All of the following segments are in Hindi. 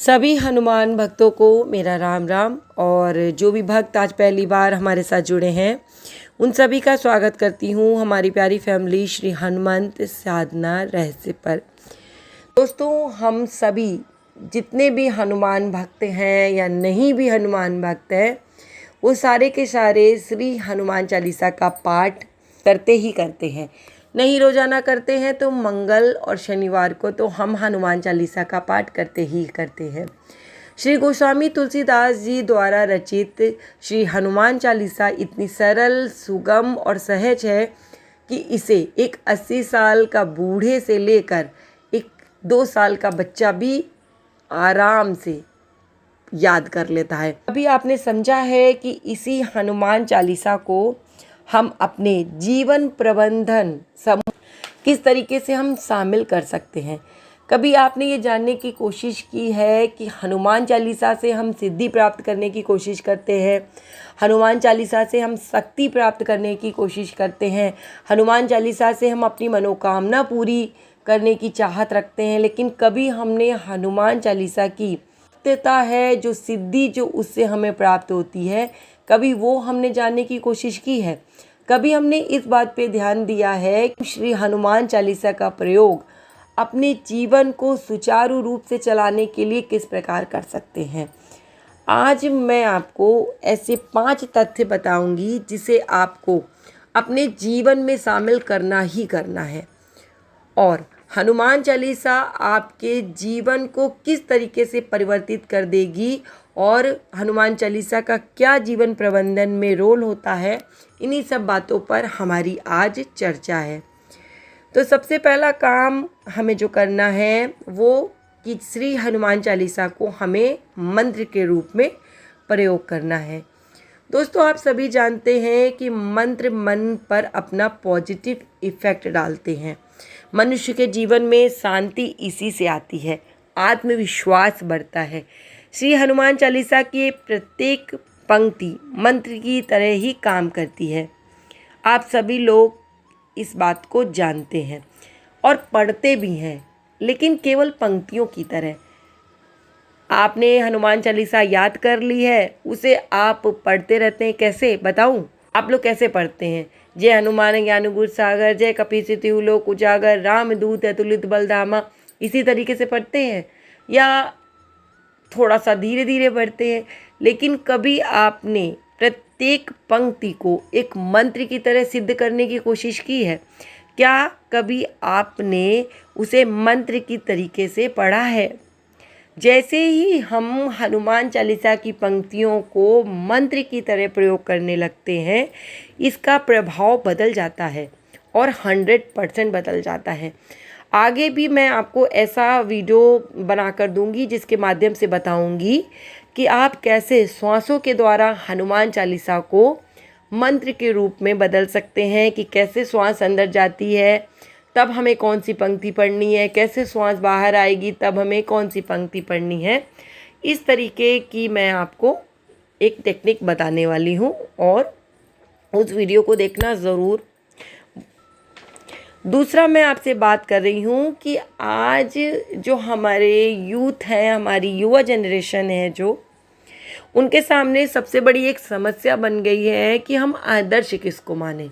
सभी हनुमान भक्तों को मेरा राम राम। और जो भी भक्त आज पहली बार हमारे साथ जुड़े हैं उन सभी का स्वागत करती हूँ हमारी प्यारी फैमिली श्री हनुमंत साधना रहस्य पर। दोस्तों, हम सभी जितने भी हनुमान भक्त हैं या नहीं भी हनुमान भक्त हैं वो सारे के सारे श्री हनुमान चालीसा का पाठ करते ही करते हैं। नहीं रोजाना करते हैं तो मंगल और शनिवार को तो हम हनुमान चालीसा का पाठ करते ही करते हैं। श्री गोस्वामी तुलसीदास जी द्वारा रचित श्री हनुमान चालीसा इतनी सरल, सुगम और सहज है कि इसे एक 80 साल का बूढ़े से लेकर एक 2 साल का बच्चा भी आराम से याद कर लेता है। अभी आपने समझा है कि इसी हनुमान चालीसा को हम अपने जीवन प्रबंधन किस तरीके से हम शामिल कर सकते हैं। कभी आपने ये जानने की कोशिश की है कि हनुमान चालीसा से हम सिद्धि प्राप्त करने की कोशिश करते हैं, हनुमान चालीसा से हम शक्ति प्राप्त करने की कोशिश करते हैं, हनुमान चालीसा से हम अपनी मनोकामना पूरी करने की चाहत रखते हैं, लेकिन कभी हमने हनुमान चालीसा की सत्यता है जो सिद्धि जो उससे हमें प्राप्त होती है, कभी वो हमने जानने की कोशिश की है? कभी हमने इस बात पे ध्यान दिया है कि श्री हनुमान चालीसा का प्रयोग अपने जीवन को सुचारू रूप से चलाने के लिए किस प्रकार कर सकते हैं? आज मैं आपको ऐसे 5 तथ्य बताऊंगी जिसे आपको अपने जीवन में शामिल करना ही करना है। और हनुमान चालीसा आपके जीवन को किस तरीके से परिवर्तित कर देगी और हनुमान चालीसा का क्या जीवन प्रबंधन में रोल होता है, इन्हीं सब बातों पर हमारी आज चर्चा है। तो सबसे पहला काम हमें जो करना है वो कि श्री हनुमान चालीसा को हमें मंत्र के रूप में प्रयोग करना है। दोस्तों, आप सभी जानते हैं कि मंत्र मन पर अपना पॉजिटिव इफ़ेक्ट डालते हैं। मनुष्य के जीवन में शांति इसी से आती है, आत्मविश्वास बढ़ता है। श्री हनुमान चालीसा की प्रत्येक पंक्ति मंत्र की तरह ही काम करती है। आप सभी लोग इस बात को जानते हैं और पढ़ते भी हैं, लेकिन केवल पंक्तियों की तरह। आपने हनुमान चालीसा याद कर ली है, उसे आप पढ़ते रहते हैं। कैसे बताऊं? आप लोग कैसे पढ़ते हैं? जय हनुमान ज्ञान गुण सागर, जय कपीसतिहु लोक उजागर, राम दूत अतुलित बलधामा, इसी तरीके से पढ़ते हैं या थोड़ा सा धीरे धीरे पढ़ते हैं? लेकिन कभी आपने प्रत्येक पंक्ति को एक मंत्र की तरह सिद्ध करने की कोशिश की है? क्या कभी आपने उसे मंत्र की तरीके से पढ़ा है? जैसे ही हम हनुमान चालीसा की पंक्तियों को मंत्र की तरह प्रयोग करने लगते हैं, इसका प्रभाव बदल जाता है और 100% बदल जाता है। आगे भी मैं आपको ऐसा वीडियो बना कर दूंगी जिसके माध्यम से बताऊंगी कि आप कैसे श्वासों के द्वारा हनुमान चालीसा को मंत्र के रूप में बदल सकते हैं, कि कैसे श्वास अंदर जाती है तब हमें कौन सी पंक्ति पढ़नी है, कैसे श्वास बाहर आएगी तब हमें कौन सी पंक्ति पढ़नी है। इस तरीके की मैं आपको एक टेक्निक बताने वाली हूँ और उस वीडियो को देखना ज़रूर। दूसरा, मैं आपसे बात कर रही हूँ कि आज जो हमारे यूथ हैं, हमारी युवा जनरेशन है, जो उनके सामने सबसे बड़ी एक समस्या बन गई है कि हम आदर्श किसको माने।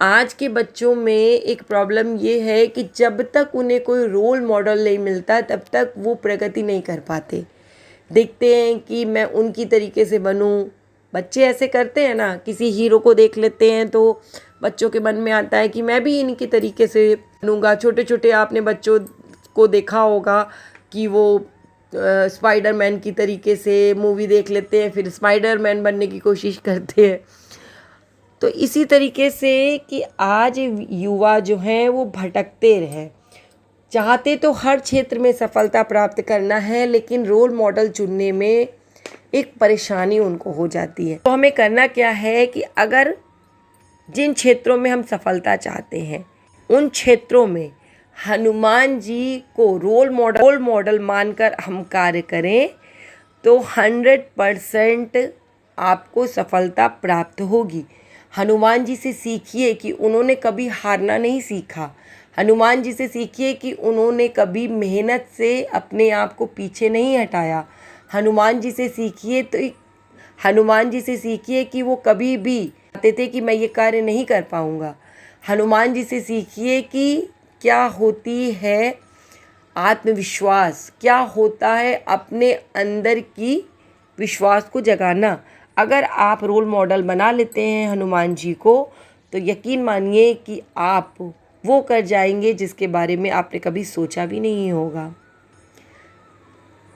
आज के बच्चों में एक प्रॉब्लम ये है कि जब तक उन्हें कोई रोल मॉडल नहीं मिलता तब तक वो प्रगति नहीं कर पाते। देखते हैं कि मैं उनकी तरीके से बनूं। बच्चे ऐसे करते हैं ना, किसी हीरो को देख लेते हैं तो बच्चों के मन में आता है कि मैं भी इनकी तरीके से बनूंगा। छोटे छोटे आपने बच्चों को देखा होगा कि वो स्पाइडरमैन की तरीके से मूवी देख लेते हैं, फिर स्पाइडरमैन बनने की कोशिश करते हैं। तो इसी तरीके से कि आज युवा जो हैं वो भटकते रहे, चाहते तो हर क्षेत्र में सफलता प्राप्त करना है, लेकिन रोल मॉडल चुनने में एक परेशानी उनको हो जाती है। तो हमें करना क्या है कि अगर जिन क्षेत्रों में हम सफलता चाहते हैं उन क्षेत्रों में हनुमान जी को रोल मॉडल मानकर हम कार्य करें तो 100% आपको सफलता प्राप्त होगी। हनुमान जी से सीखिए कि उन्होंने कभी हारना नहीं सीखा। हनुमान जी से सीखिए कि उन्होंने कभी मेहनत से अपने आप को पीछे नहीं हटाया। हनुमान जी से सीखिए हनुमान जी से सीखिए कि वो कभी भी कहते थे कि मैं ये कार्य नहीं कर पाऊँगा। हनुमान जी से सीखिए कि क्या होती है आत्मविश्वास, क्या होता है अपने अंदर की विश्वास को जगाना। अगर आप रोल मॉडल बना लेते हैं हनुमान जी को, तो यकीन मानिए कि आप वो कर जाएंगे जिसके बारे में आपने कभी सोचा भी नहीं होगा।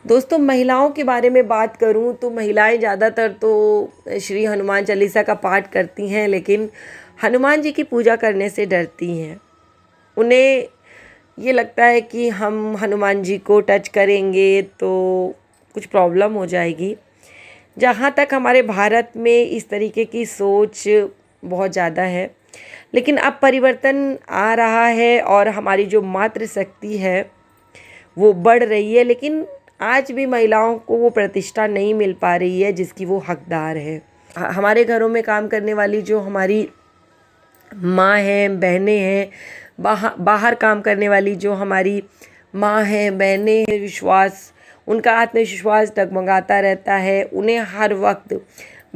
दोस्तों, महिलाओं के बारे में बात करूं तो महिलाएं ज़्यादातर तो श्री हनुमान चालीसा का पाठ करती हैं, लेकिन हनुमान जी की पूजा करने से डरती हैं। उन्हें ये लगता है कि हम हनुमान जी को टच करेंगे तो कुछ प्रॉब्लम हो जाएगी। जहाँ तक हमारे भारत में इस तरीके की सोच बहुत ज़्यादा है, लेकिन अब परिवर्तन आ रहा है और हमारी जो मातृशक्ति है वो बढ़ रही है, लेकिन आज भी महिलाओं को वो प्रतिष्ठा नहीं मिल पा रही है जिसकी वो हकदार है। हमारे घरों में काम करने वाली जो हमारी माँ हैं, बहनें हैं, बाहर काम करने वाली जो हमारी माँ हैं, बहनें हैं, उनका आत्मविश्वास डगमगाता रहता है, उन्हें हर वक्त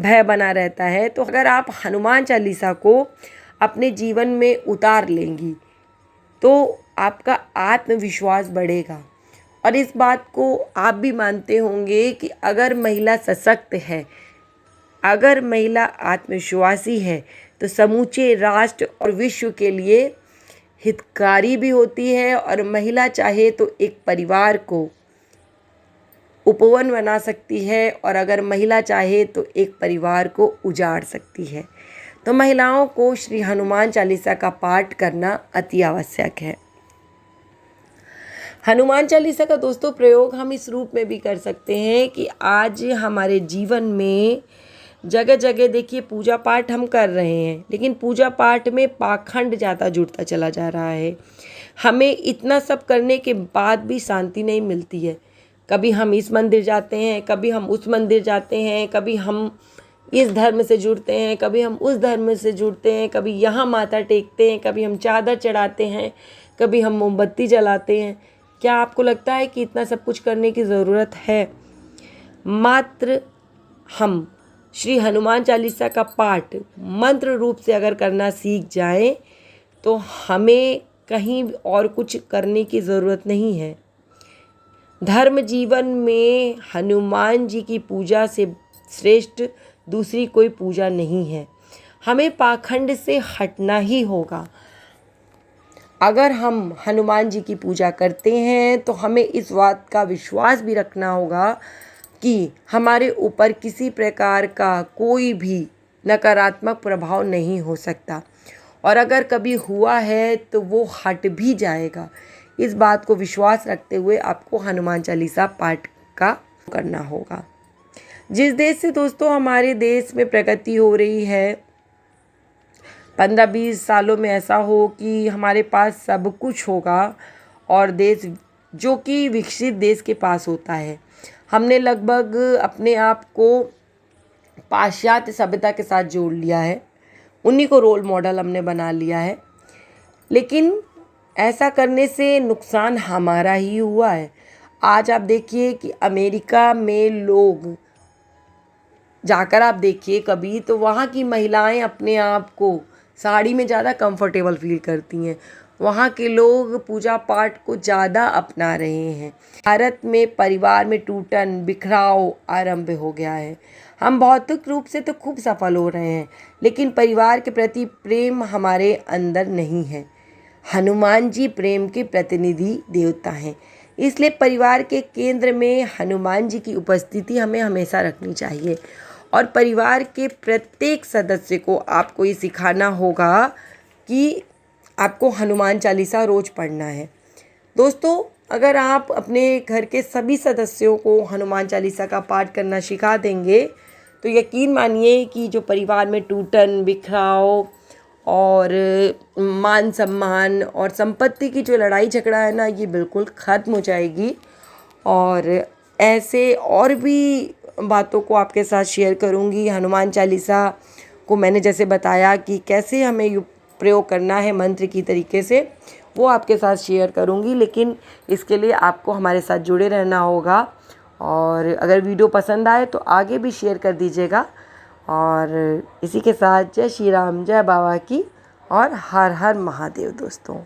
भय बना रहता है। तो अगर आप हनुमान चालीसा को अपने जीवन में उतार लेंगी तो आपका आत्मविश्वास बढ़ेगा। और इस बात को आप भी मानते होंगे कि अगर महिला सशक्त है, अगर महिला आत्मविश्वासी है, तो समूचे राष्ट्र और विश्व के लिए हितकारी भी होती है। और महिला चाहे तो एक परिवार को उपवन बना सकती है, और अगर महिला चाहे तो एक परिवार को उजाड़ सकती है। तो महिलाओं को श्री हनुमान चालीसा का पाठ करना अति आवश्यक है। हनुमान चालीसा का दोस्तों प्रयोग हम इस रूप में भी कर सकते हैं कि आज हमारे जीवन में जगह जगह देखिए पूजा पाठ हम कर रहे हैं, लेकिन पूजा पाठ में पाखंड ज़्यादा जुड़ता चला जा रहा है। हमें इतना सब करने के बाद भी शांति नहीं मिलती है। कभी हम इस मंदिर जाते हैं, कभी हम उस मंदिर जाते हैं, कभी हम इस धर्म से जुड़ते हैं, कभी हम उस धर्म से जुड़ते हैं, कभी यहाँ माथा टेकते हैं, कभी हम चादर चढ़ाते हैं, कभी हम मोमबत्ती जलाते हैं। क्या आपको लगता है कि इतना सब कुछ करने की ज़रूरत है? मात्र हम श्री हनुमान चालीसा का पाठ मंत्र रूप से अगर करना सीख जाएं तो हमें कहीं और कुछ करने की ज़रूरत नहीं है। धर्म जीवन में हनुमान जी की पूजा से श्रेष्ठ दूसरी कोई पूजा नहीं है। हमें पाखंड से हटना ही होगा। अगर हम हनुमान जी की पूजा करते हैं तो हमें इस बात का विश्वास भी रखना होगा कि हमारे ऊपर किसी प्रकार का कोई भी नकारात्मक प्रभाव नहीं हो सकता, और अगर कभी हुआ है तो वो हट भी जाएगा। इस बात को विश्वास रखते हुए आपको हनुमान चालीसा पाठ का करना होगा। जिस देश से दोस्तों हमारे देश में प्रगति हो रही है, 15-20 सालों में ऐसा हो कि हमारे पास सब कुछ होगा और देश जो कि विकसित देश के पास होता है। हमने लगभग अपने आप को पाश्चात्य सभ्यता के साथ जोड़ लिया है, उन्हीं को रोल मॉडल हमने बना लिया है, लेकिन ऐसा करने से नुकसान हमारा ही हुआ है। आज आप देखिए कि अमेरिका में लोग जाकर आप देखिए कभी, तो वहाँ की महिलाएं अपने आप को साड़ी में ज़्यादा कंफर्टेबल फील करती हैं। वहाँ के लोग पूजा पाठ को ज़्यादा अपना रहे हैं। भारत में परिवार में टूटन बिखराव आरंभ हो गया है। हम भौतिक रूप से तो खूब सफल हो रहे हैं, लेकिन परिवार के प्रति प्रेम हमारे अंदर नहीं है। हनुमान जी प्रेम के प्रतिनिधि देवता हैं, इसलिए परिवार के केंद्र में हनुमान जी की उपस्थिति हमें हमेशा रखनी चाहिए। और परिवार के प्रत्येक सदस्य को आपको ये सिखाना होगा कि आपको हनुमान चालीसा रोज़ पढ़ना है। दोस्तों, अगर आप अपने घर के सभी सदस्यों को हनुमान चालीसा का पाठ करना सिखा देंगे तो यकीन मानिए कि जो परिवार में टूटन बिखराव और मान सम्मान और संपत्ति की जो लड़ाई झगड़ा है ना, ये बिल्कुल ख़त्म हो जाएगी। और ऐसे और भी बातों को आपके साथ शेयर करूंगी। हनुमान चालीसा को मैंने जैसे बताया कि कैसे हमें प्रयोग करना है मंत्र की तरीके से, वो आपके साथ शेयर करूँगी, लेकिन इसके लिए आपको हमारे साथ जुड़े रहना होगा। और अगर वीडियो पसंद आए तो आगे भी शेयर कर दीजिएगा। और इसी के साथ जय श्री राम, जय बाबा की, और हर हर महादेव दोस्तों।